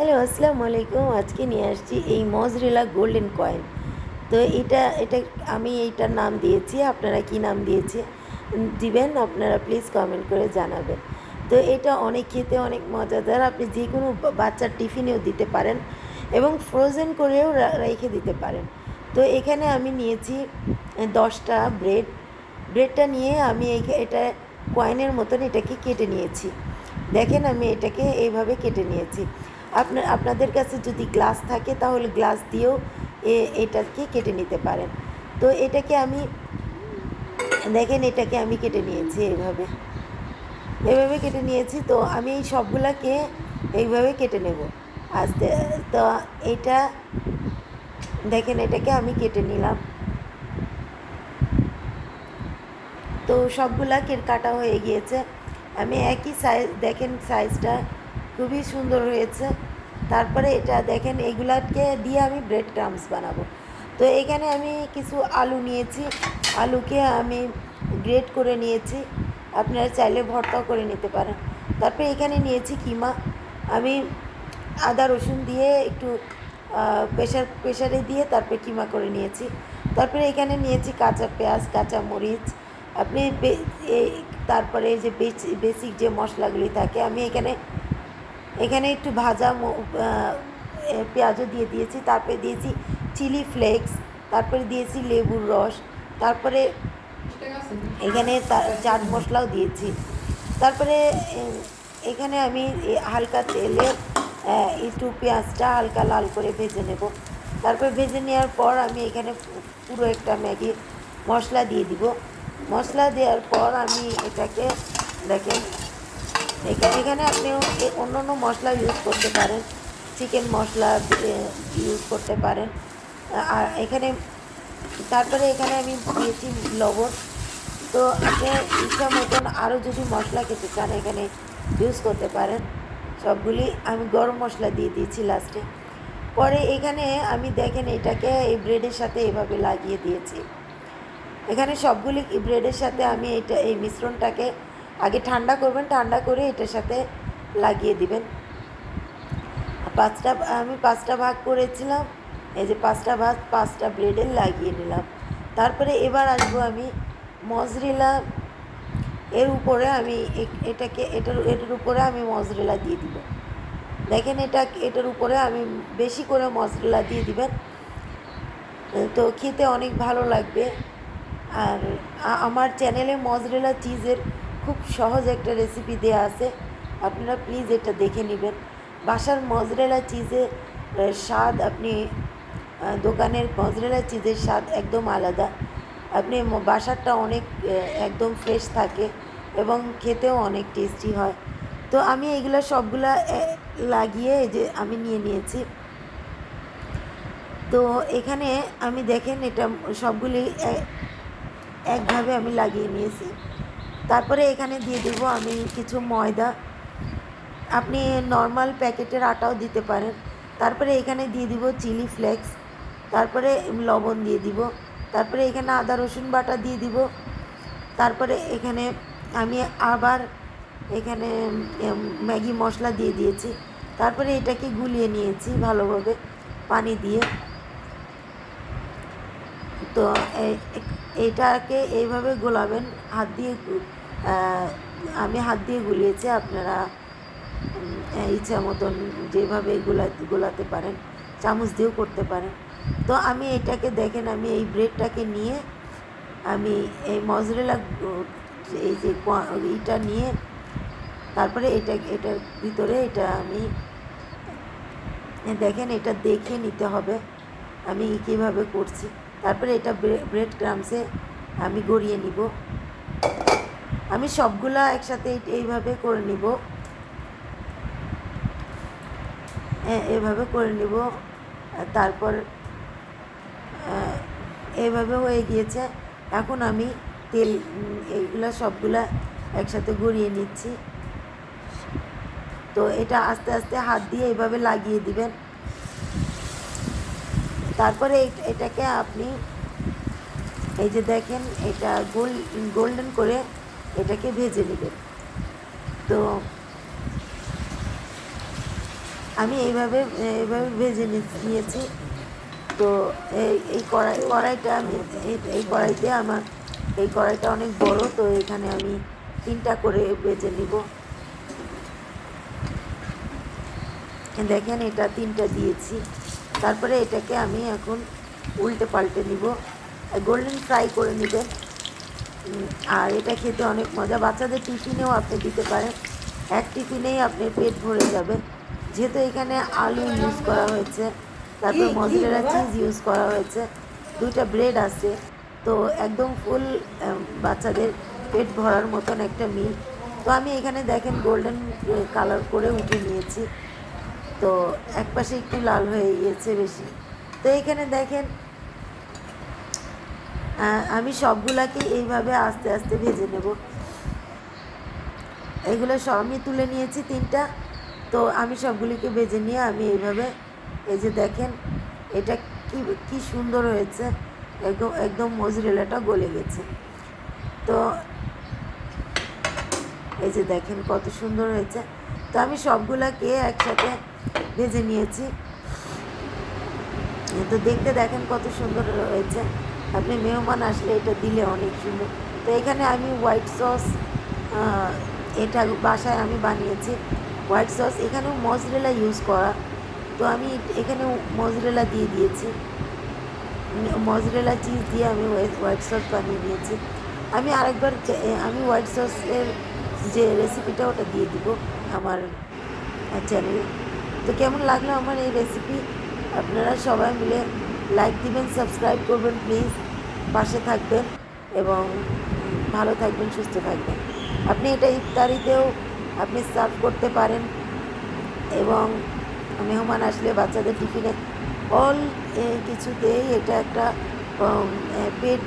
Hello, আসসালামু আলাইকুম। আজকে নিয়ে আসছি এই মজরেলা গোল্ডেন কয়েন। তো এটা আমি এইটার নাম দিয়েছি। আপনারা কি নাম দিবেন আপনারা প্লিজ কমেন্ট করে জানাবেন। তো এটা খেতে অনেক মজাদার। আপনি যেকোনো বাচ্চার টিফিনেও দিতে পারেন এবং ফ্রোজেন করেও রেখে দিতে পারেন। তো এখানে আমি নিয়েছি 10টা ব্রেড। ব্রেডটা নিয়ে আমি এটা কয়েনের মতন এটাকে কেটে নিয়েছি। দেখেন আমি এটাকে এইভাবে কেটে নিয়েছি। আপনাদের কাছে যদি গ্লাস থাকে তাহলে গ্লাস দিয়েও এটাকে কেটে নিতে পারেন। তো এটাকে আমি দেখেন এটাকে আমি কেটে নিয়েছি এভাবে কেটে নিয়েছি। তো আমি এই সবগুলাকে এইভাবে কেটে নেব আস্তে। তো এটা দেখেন এটাকে আমি কেটে নিলাম। তো সবগুলা কাটা হয়ে গিয়েছে। আমি একই সাইজ, দেখেন সাইজটা খুবই সুন্দর হয়েছে। তারপরে এটা দেখেন এইগুলাকে দিয়ে আমি ব্রেড ক্রাম্বস বানাবো। তো এখানে আমি কিছু আলু নিয়েছি, আলুকে আমি গ্রেট করে নিয়েছি। আপনারা চাইলে ভর্তাও করে নিতে পারেন। তারপরে এখানে নিয়েছি কিমা। আমি আদা রসুন দিয়ে একটু প্রেশারে দিয়ে তারপরে কিমা করে নিয়েছি। তারপরে এখানে নিয়েছি কাঁচা পেঁয়াজ, কাঁচা মরিচ। আপনি তারপরে যে বেসিক যে মশলাগুলি থাকে আমি এখানে একটু ভাজা পেঁয়াজও দিয়ে দিয়েছি। তারপরে দিয়েছি চিলি ফ্লেক্স, তারপরে দিয়েছি লেবুর রস, তারপরে এখানে চাট মশলাও দিয়েছি। তারপরে এখানে আমি হালকা তেলে একটু পেঁয়াজটা হালকা লাল করে ভেজে নেব। তারপর ভেজে নেওয়ার পর আমি এখানে পুরো একটা ম্যাগি মশলা দিয়ে দিব। মশলা দেওয়ার পর আমি এটাকে দেখেন এখানে আপনি অন্য অন্য মশলা ইউজ করতে পারেন, চিকেন মশলা ইউজ করতে পারেন। আর তারপরে এখানে আমি দিয়েছি লবণ। তো আপনি ইচ্ছা মতন আরও যদি মশলা খেতে চান এখানে ইউজ করতে পারেন। সবগুলি আমি গরম মশলা দিয়ে দিয়েছি লাস্টে। পরে এখানে আমি দেখেন এটাকে এই ব্রেডের সাথে এভাবে লাগিয়ে দিয়েছি। এখানে সবগুলি ব্রেডের সাথে আমি এই মিশ্রণটাকে আগে ঠান্ডা করবেন, ঠান্ডা করে এটার সাথে লাগিয়ে দিবেন। আমি পাঁচটা ভাগ করেছিলাম, এই যে পাঁচটা ব্রেডে লাগিয়ে নিলাম। তারপরে এবার আসবো আমি মজরেলা এর উপরে আমি এটার উপরে আমি মজরেলা দিয়ে দিব। দেখেন এটার উপরে আমি বেশি করে মজরেলা দিয়ে দিবেন, তো খেতে অনেক ভালো লাগবে। আর আমার চ্যানেলে মজরেলা চিজের খুব সহজ একটা রেসিপি দেওয়া আছে, আপনারা প্লিজ এটা দেখে নেবেন। বাসার মজরেলা চিজের স্বাদ আপনি দোকানের মজরেলা চিজের স্বাদ একদম আলাদা। আপনি বাসারটা অনেক একদম ফ্রেশ থাকে এবং খেতেও অনেক টেস্টি হয়। তো আমি এইগুলো সবগুলা লাগিয়ে যে আমি নিয়ে নিয়েছি। তো এখানে আমি দেখেন এটা সবগুলি একভাবে আমি লাগিয়ে নিয়েছি। তারপরে এখানে দিয়ে দেব আমি কিছু ময়দা, আপনি নর্মাল প্যাকেটের আটাও দিতে পারেন। তারপরে এখানে দিয়ে দিব চিলি ফ্লেক্স, তারপরে লবণ দিয়ে দিব, তারপরে এখানে আদা রসুন বাটা দিয়ে দিব। তারপরে এখানে আমি আবার এখানে ম্যাগি মশলা দিয়ে দিয়েছি। তারপরে এটাকে গুলিয়ে নিয়েছি ভালোভাবে পানি দিয়ে। তো এইটাকে এইভাবে গোলাবেন হাত দিয়ে। আমি হাত দিয়ে গুলিয়েছি, আপনারা ইচ্ছা মতন যেভাবে গোলাতে পারেন, চামচ দিয়েও করতে পারেন। তো আমি এটাকে দেখেন আমি এই ব্রেডটাকে নিয়ে আমি এই মজরেলা এই যে এটা নিয়ে তারপরে এটার ভিতরে এটা আমি দেখেন এটা দেখে নিতে হবে আমি কীভাবে করছি। তারপরে এটা ব্রেড ক্রাম্বসে আমি গড়িয়ে নিব। আমি সবগুলা একসাথে এইভাবে করে নিব, এভাবে করে নিব। তারপর এইভাবে হয়ে গিয়েছে। এখন আমি এইগুলা সবগুলা একসাথে গড়িয়ে নিচ্ছি। তো এটা আস্তে আস্তে হাত দিয়ে এইভাবে লাগিয়ে দিবেন। তারপরে এটাকে আপনি এই যে দেখেন এটা গোল্ডেন করে এটাকে ভেজে নেবেন। তো আমি এইভাবে ভেজে নিয়েছি। তো এই কড়াইটা আমি এই কড়াইতে আমার এই কড়াইটা অনেক বড়, তো এখানে আমি 3টা করে ভেজে নিব। দেখেন এটা 3টা দিয়েছি। তারপরে এটাকে আমি এখন উল্টে পাল্টে নিব, গোল্ডেন ফ্রাই করে নেবেন। আর এটা খেতে অনেক মজা, বাচ্চাদের টিফিনেও আপনি দিতে পারেন, এক টিফিনেই আপনার পেট ভরে যাবে। যেহেতু এখানে আলু ইউজ করা হয়েছে, তারপর মজরেলা চিজ ইউজ করা হয়েছে, 2টা ব্রেড আছে, তো একদম ফুল বাচ্চাদের পেট ভরার মতন একটা মিল। তো আমি এখানে দেখেন গোল্ডেন কালার করে উঠে নিয়েছি। তো এক পাশে একটু লাল হয়ে গিয়েছে বেশি। তো এখানে দেখেন আমি সবগুলাকে এইভাবে আস্তে আস্তে ভেজে নেব। এগুলো সব আমি তুলে নিয়েছি 3টা। তো আমি সবগুলিকে ভেজে নিয়ে আমি এইভাবে, এই যে দেখেন এটা কি কি সুন্দর হয়েছে, একদম একদম মজরেলাটা গলে গেছে। তো এই যে দেখেন কত সুন্দর হয়েছে। তো আমি সবগুলাকে একসাথে ভেজে নিয়েছি। তো দেখতে দেখেন কত সুন্দর হয়েছে, আপনি মেহমান আসলে এটা দিলে অনেক সুন্দর। তো এখানে আমি হোয়াইট সস, এটা বাসায় আমি বানিয়েছি হোয়াইট সস, এখানেও মজরেলা ইউজ করা। তো আমি এখানে মজরেলা দিয়ে দিয়েছি, মজরেলা চিজ দিয়ে আমি হোয়াইট সস বানিয়ে নিয়েছি। আমি আরেকবার আমি হোয়াইট সসের যে রেসিপিটা ওটা দিয়ে দিব আমার চ্যানেলে। তো কেমন লাগলো আমার এই রেসিপি, আপনারা সবাই মিলে লাইক দিবেন, সাবস্ক্রাইব করবেন প্লিজ, পাশে থাকবেন এবং ভালো থাকবেন, সুস্থ থাকবেন। আপনি এটা ইফতারিতেও আপনি সার্ভ করতে পারেন এবং মেহমান আসলে বাচ্চাদের টিফিনে অল কিছুতেই এটা একটা পেট